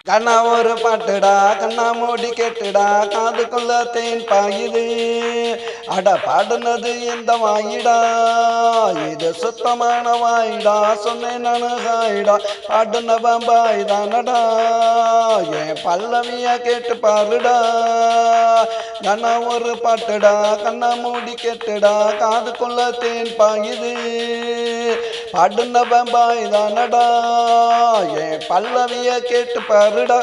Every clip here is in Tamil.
கண்ணா ஒரு பாட்டுடா கண்ணா மூடி கேட்டுடா காதுக்குள்ள தேன் பாயுது அட பாடுனது எந்த வாயிடா இது சுத்தமான வாயிடா சொன்னேன் நானு ஹாயிடா பாடுன பாய்தானடா என் பல்லவிய கேட்டு பாருடா கண்ணா ஒரு பாட்டுடா கண்ணா மூடி கேட்டுடா காதுக்குள்ள தேன் பாயுது பாடுன பாய்தானடா என் பல்லவிய கேட்டு பாருடா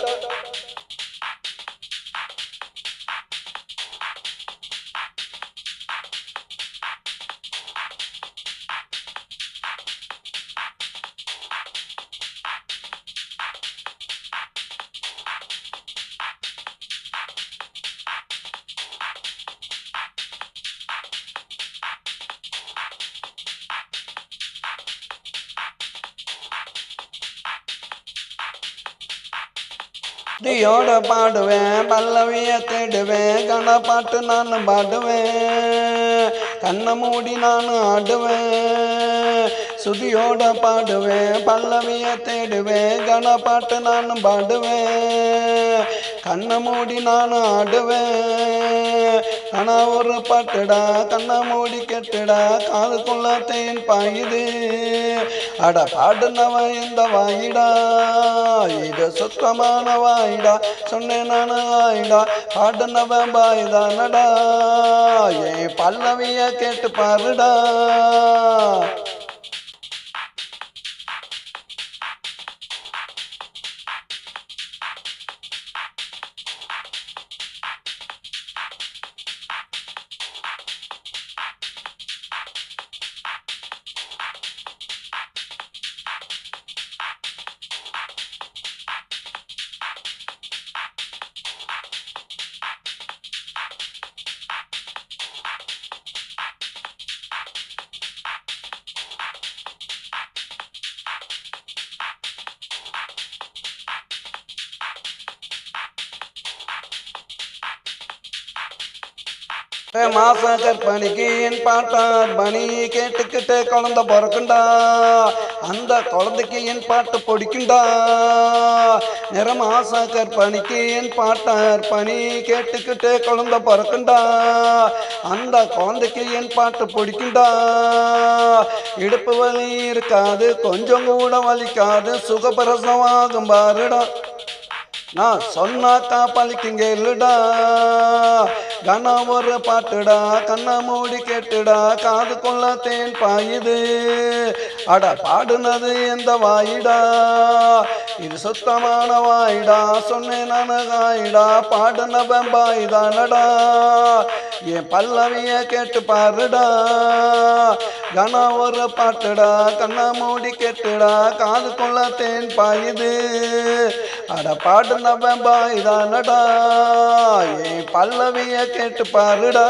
துதியோட பாடுவேன் பல்லவிய தேடுவேன் கண்ண பாட்டு நான் பாடுவேன் கண்ணை மூடி நான் ஆடுவேன் சுதியோட பாடுவேன் பல்லவிய தேடுவேன் கண்ண பாட்டு நான் பாடுவேன் கண்ணை மூடி நான் ஆடுவேன் ஆனா ஒரு பாட்டுடா கண்ணை மூடி கெட்டுடா காதுக்குள்ள தேன் பாயுது அட பாடுனவன் இந்த வாயிடா இது சுத்தமான வாயிடா சொன்னேன் நானு ஆயிடா பாடுனவன் பாய்தானடா என் பல்லவிய கேட்டு பாருடா மாச கற்பனைக்கு என் பாட்டார் பணி கேட்டுக்கிட்டு குழந்தை பிறக்குண்டா அந்த குழந்தைக்கு என் பாட்டு பிடிக்குண்டா நிறமாச கற்பனைக்கு என் பாட்டார் பணி கேட்டுக்கிட்டு குழந்தை பிறக்குண்டா அந்த குழந்தைக்கு என் பாட்டு பிடிக்குண்டா இடுப்பு வலி இருக்காது கொஞ்சம் கூட வலிக்காது சுகப்பிரசவாகும் பாருடா நான் சொன்னாக்கா பழிக்குங்க இல்லடா கண்ணா ஒரு பாட்டுடா கண்ணை மூடி கேட்டுடா காதுக்குள்ள தேன் பாயுது அட பாடுனது எந்த வாயிடா இது சுத்தமான வாயிடா சொன்னேன் நானு காயிடா பாடுன பாய்தானடா என் பல்லவிய கேட்டு பாருடா கண்ணா ஒரு பாட்டுடா கண்ணை மூடி கேட்டுடா காதுக்குள்ள தேன் பாயுது அட பாடுன பாய்தானடா என் பல்லவிய கேட்டு பாருடா